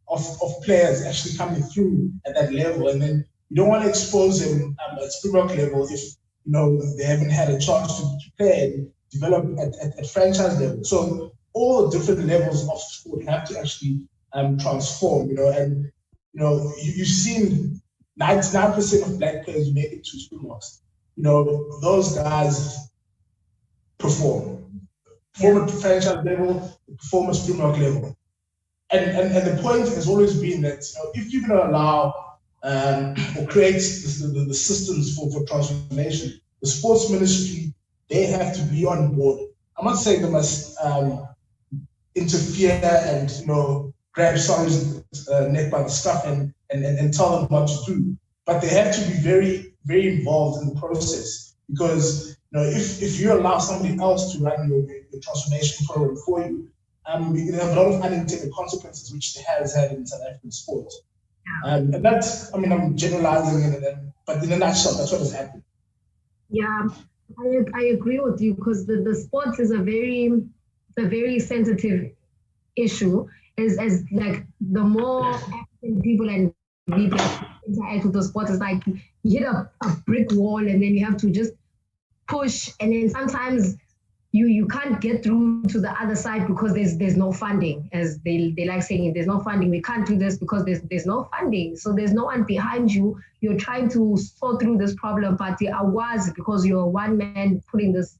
of players actually coming through at that level, and then you don't want to expose them at Springbok level if they haven't had a chance to play and develop at franchise level. So all different levels of sport have to actually transform. And you've seen 99% of black players who make it to Springboks. Those guys perform at franchise level, perform at Springbok level. And the point has always been that if you're going to allow or create the systems for transformation, the sports ministry, they have to be on board. I'm not saying they must interfere and grab someone's neck by the scruff and tell them what to do, but they have to be very, very involved in the process, because if you allow somebody else to run your transformation program for you, you can have a lot of unintended consequences, which it has had in South African sport. And that's, I'm generalizing it, but in a nutshell, that's what has happened. Yeah, I agree with you, because the sports is a very sensitive issue. As like the more African people and people interact with the sport, is like you hit a brick wall and then you have to just push, and then sometimes you can't get through to the other side because there's no funding, as they like saying, there's no funding. We can't do this because there's no funding. So there's no one behind you. You're trying to sort through this problem, but the awas, because you're one man putting this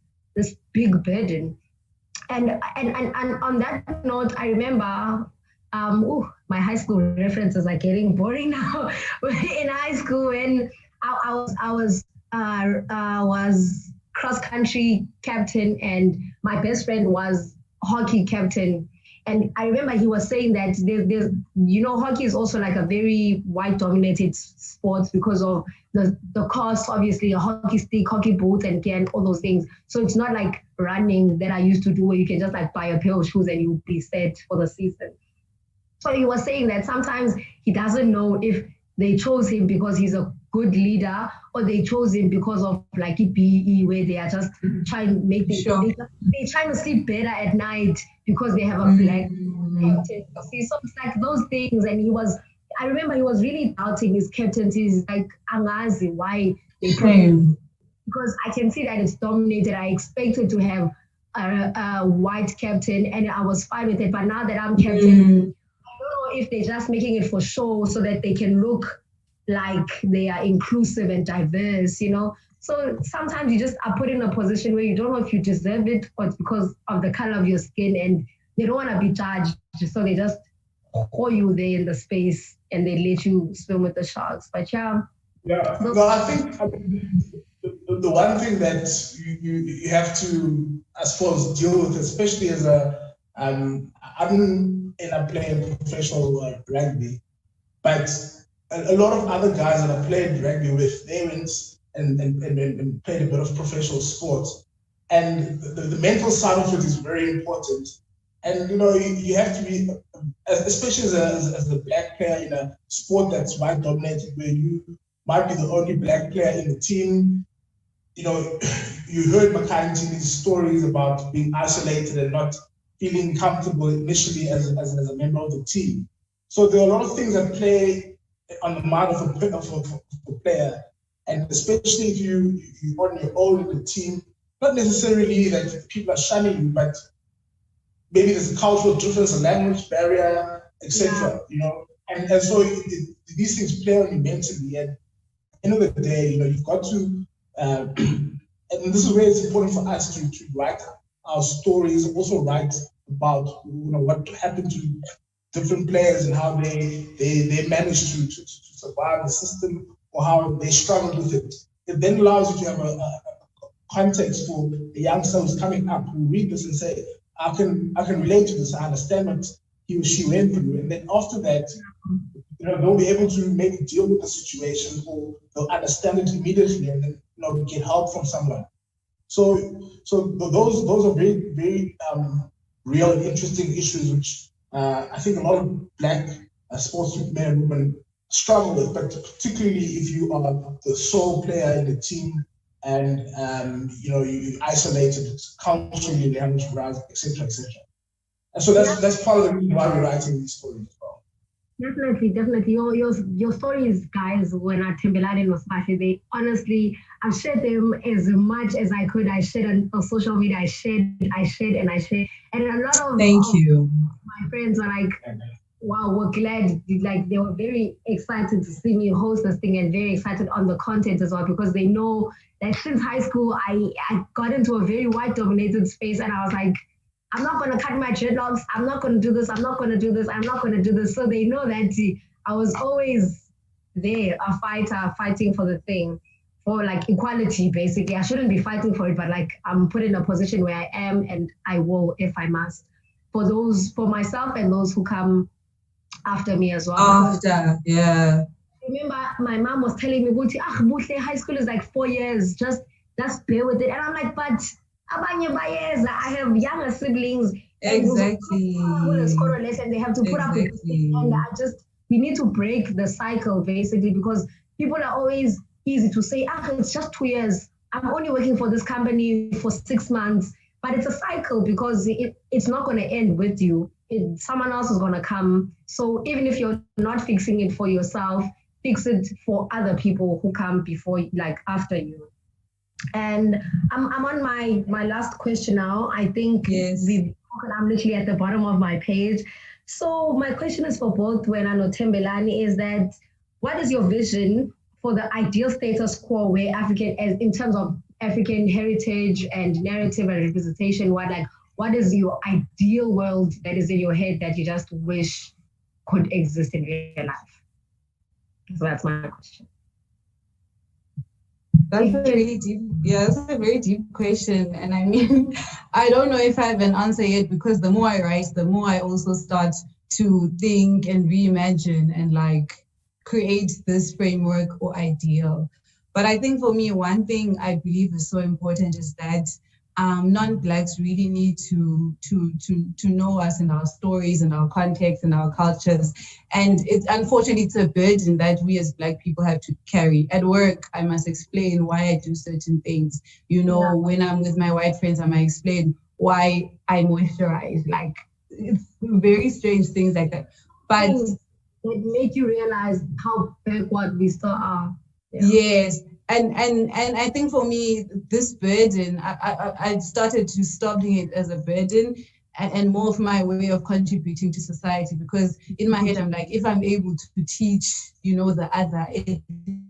big burden. And on that note, I remember my high school references are getting boring now. In high school, when I was cross country captain, and my best friend was hockey captain. And I remember he was saying that there's hockey is also like a very white dominated sport because of the cost, obviously, a hockey stick, hockey boots, and gear, and all those things. So it's not like running that I used to do, where you can just like buy a pair of shoes and you'll be set for the season. So he was saying that sometimes he doesn't know if they chose him because he's a good leader, or they chose him because of like BE, where they are just trying to make things. Sure. They're trying to sleep better at night because they have a black captain. See, so it's like those things. And I remember he was really doubting his captaincy. He's like, Angazi, why they came? Because I can see that it's dominated. I expected to have a white captain, and I was fine with it. But now that I'm captain, I don't know if they're just making it for show so that they can look like they are inclusive and diverse, So sometimes you just are put in a position where you don't know if you deserve it, or it's because of the color of your skin, and they don't want to be judged, so they just hold you there in the space and they let you swim with the sharks. But I think the one thing that you have to, I suppose, deal with, especially as I didn't end up playing professional rugby, but a lot of other guys that I played rugby with, they went and played a bit of professional sports. And the mental side of it is very important. And, you have to be, especially as a black player in a sport that's white dominated, where you might be the only black player in the team. You heard Makantini's stories about being isolated and not feeling comfortable initially as a member of the team. So there are a lot of things that play on the mind of a player, and especially if you're on your own in the team, not necessarily that people are shunning you, but maybe there's a cultural difference, a language barrier, etc. And so these things play on you mentally. And at the end of the day, you've got to, and this is where it's important for us to write our stories, also write about what happened to different players and how they managed to survive the system or how they struggled with it. It then allows you to have a context for the youngster who's coming up who read this and say, I can relate to this, I understand what he or she went through. And then after that, they'll be able to maybe deal with the situation, or they'll understand it immediately and then get help from someone. So those are very, very real and interesting issues which I think a lot of Black sportsmen and women struggle with, but particularly if you are the sole player in the team and you isolated culturally, language wise, etc., etc. And so that's part of the reason why we're writing these stories as well. Definitely. Your stories, guys, when I Tembelani and Mosmashi, they honestly, I've shared them as much as I could. I shared on social media. I shared. And a lot of you. My friends were like, wow, we're glad. Like, they were very excited to see me host this thing and very excited on the content as well, because they know that since high school, I got into a very white dominated space, and I was like, I'm not going to cut my dreadlocks. I'm not going to do this. I'm not going to do this. I'm not going to do this. So they know that I was always there, a fighter, fighting for the thing, for like equality, basically. I shouldn't be fighting for it, but like I'm put in a position where I am, and I will if I must. For myself and those who come after me as well. Yeah. Remember, my mom was telling me, Buhle, high school is like 4 years. Just bear with it. And I'm like, but I have younger siblings. Exactly. And they have to put up with this. And we need to break the cycle, basically, because people are always easy to say, it's just 2 years. I'm only working for this company for 6 months. But it's a cycle, because it's not going to end with you. Someone else is going to come. So even if you're not fixing it for yourself, fix it for other people who come before, like after you. And I'm on my last question now. I think I'm literally at the bottom of my page. So my question is for both Wena and Tembelani, is that what is your vision for the ideal status quo where in terms of African heritage and narrative and representation, what is your ideal world that is in your head that you just wish could exist in real life? So that's my question. That's a very deep question. And I mean, I don't know if I have an answer yet, because the more I write, the more I also start to think and reimagine and like create this framework or ideal. But I think for me, one thing I believe is so important is that non-Blacks really need to know us and our stories and our context and our cultures. And unfortunately, it's a burden that we as Black people have to carry. At work, I must explain why I do certain things. When I'm with my white friends, I might explain why I moisturize. Like, it's very strange things like that. But it make you realize how backward we still are. Yes. And I think for me, this burden, I started to stop doing it as a burden and more of my way of contributing to society, because in my head, I'm like, if I'm able to teach, the other, at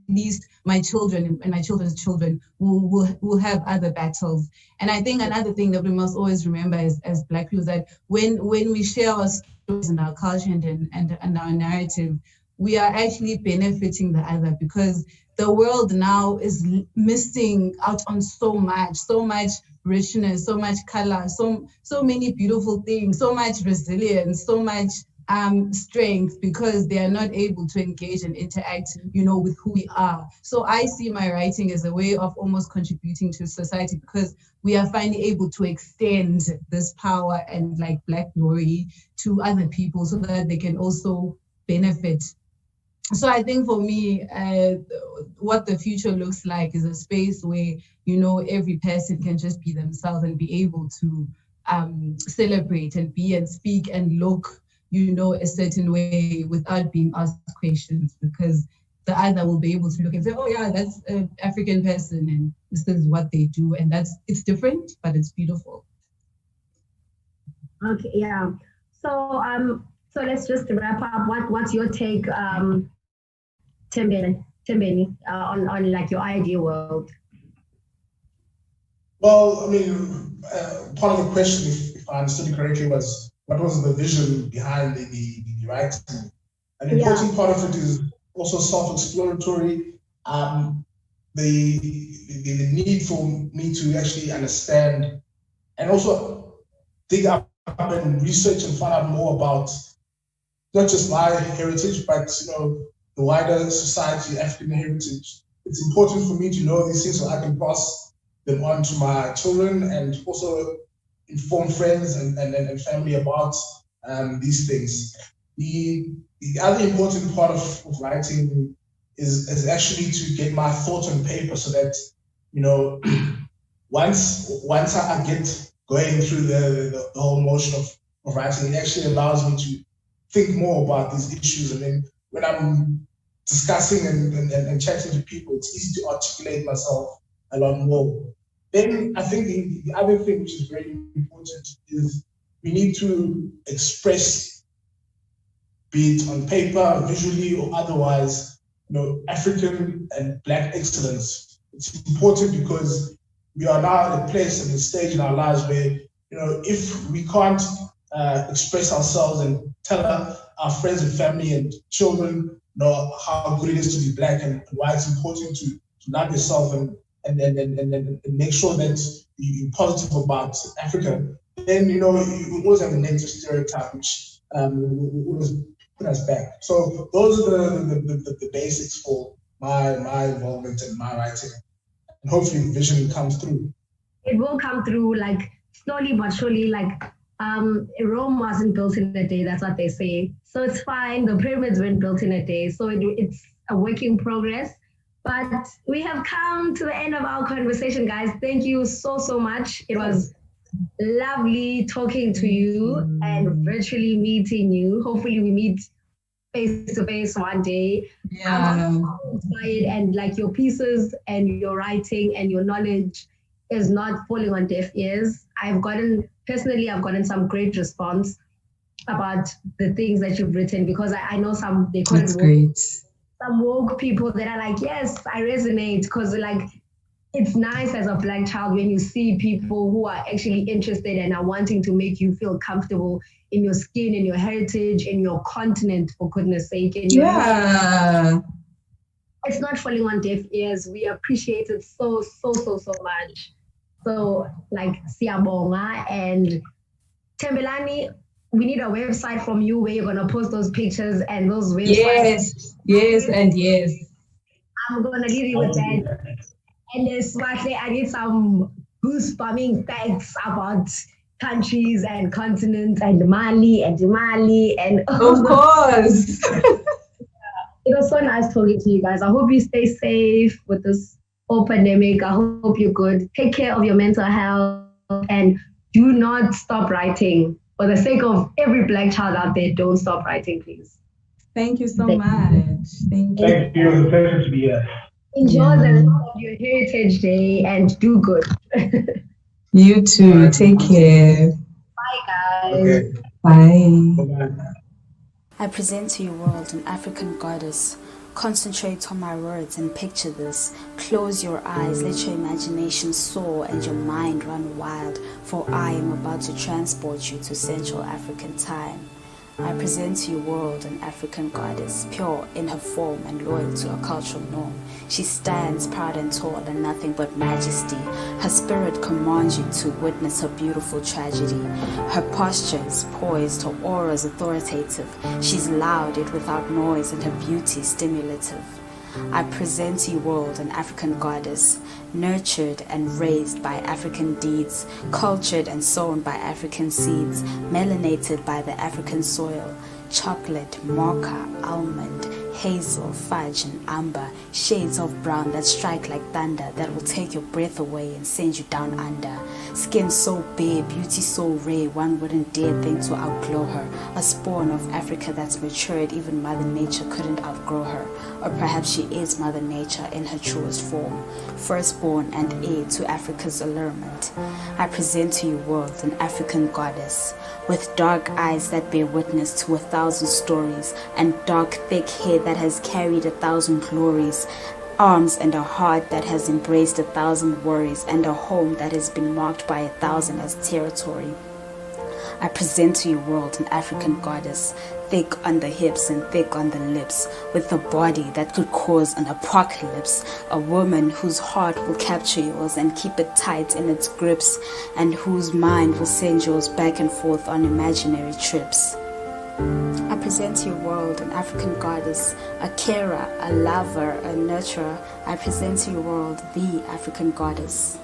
least my children and my children's children will have other battles. And I think another thing that we must always remember as Black people is that when we share our stories and our culture and our narrative, we are actually benefiting the other, because the world now is missing out on so much richness, so much color, so many beautiful things, so much resilience, so much strength, because they are not able to engage and interact, with who we are. So I see my writing as a way of almost contributing to society, because we are finally able to extend this power and like Black glory to other people so that they can also benefit. So I think for me, what the future looks like is a space where, every person can just be themselves and be able to celebrate and be and speak and look, a certain way without being asked questions. Because the other will be able to look and say, oh yeah, that's an African person and this is what they do. And it's different, but it's beautiful. Okay, yeah. So let's just wrap up. What's your take, Tembeni, on like your ideal world? Well, I mean, part of the question, if I understood it correctly, was what was the vision behind the writing? An important part of it is also self-explanatory. The need for me to actually understand and also dig up and research and find out more about not just my heritage, but the wider society, African heritage. It's important for me to know these things so I can pass them on to my children and also inform friends and family about these things. The other important part of writing is actually to get my thoughts on paper so that, once I get going through the whole motion of writing, it actually allows me to think more about these issues. And then when I'm discussing and chatting to people, it's easy to articulate myself a lot more. Then I think the other thing which is very important is we need to express, be it on paper, visually, or otherwise, African and Black excellence. It's important because we are now at a place and a stage in our lives where, if we can't express ourselves and tell our friends and family and children, how good it is to be Black and why it's important to love yourself and make sure that you're positive about Africa, then you always have a negative stereotype which will always put us back. So those are the basics for my involvement in my writing, and hopefully the vision comes through. It will come through, like slowly but surely. Like Rome wasn't built in a day. That's what they say. So it's fine. The pyramids weren't built in a day. So it's a work in progress. But we have come to the end of our conversation, guys. Thank you so much. It was lovely talking to you and virtually meeting you. Hopefully we meet face to face one day. Yeah. I'm inspired, and like your pieces and your writing and your knowledge is not falling on deaf ears. I've gotten some great response about the things that you've written, because I know they couldn't. That's great. Some woke people that are like, yes, I resonate, because like it's nice as a Black child when you see people who are actually interested and are wanting to make you feel comfortable in your skin, in your heritage, in your continent, for goodness sake. And it's not falling on deaf ears. We appreciate it so much. So like siyabonga. And Tembelani, we need a website from you where you're going to post those pictures and those websites. Yes. I'm going to leave you with that. And then Swati, I need some goose-bumming facts about countries and continents and Mali. And of course. It was so nice talking to you guys. I hope you stay safe with this whole pandemic. I hope you're good. Take care of your mental health and do not stop writing. For the sake of every Black child out there, don't stop writing, please. Thank you so much. Thank you. Thank you. It's a pleasure to be here. Enjoy the rest of your Heritage Day and do good. You too. Take care. Bye, guys. Okay. Bye. Bye-bye. I present to your world an African goddess. Concentrate on my words and picture this. Close your eyes, let your imagination soar and your mind run wild, for I am about to transport you to Central African time. I present to your world an African goddess, pure in her form and loyal to a cultural norm. She stands proud and tall and nothing but majesty. Her spirit commands you to witness her beautiful tragedy. Her posture is poised, her aura is authoritative. She's loud yet without noise, and her beauty is stimulative. I present to you world an African goddess, nurtured and raised by African deeds, cultured and sown by African seeds, melanated by the African soil, chocolate, mocha, almond, hazel, fudge and amber, shades of brown that strike like thunder, that will take your breath away and send you down under. Skin so bare, beauty so rare, one wouldn't dare think to outglow her. A spawn of Africa that's matured, even Mother Nature couldn't outgrow her. or perhaps she is Mother Nature in her truest form, firstborn and heir to Africa's allurement. I present to you, world, an African goddess, with dark eyes that bear witness to 1,000 stories, and dark, thick hair that has carried 1,000 glories, arms and a heart that has embraced 1,000 worries, and a home that has been marked by 1,000 as territory. I present to you, world, an African goddess, thick on the hips and thick on the lips, with a body that could cause an apocalypse, a woman whose heart will capture yours and keep it tight in its grips, and whose mind will send yours back and forth on imaginary trips. I present to your world an African goddess, a carer, a lover, a nurturer. I present to your world the African goddess.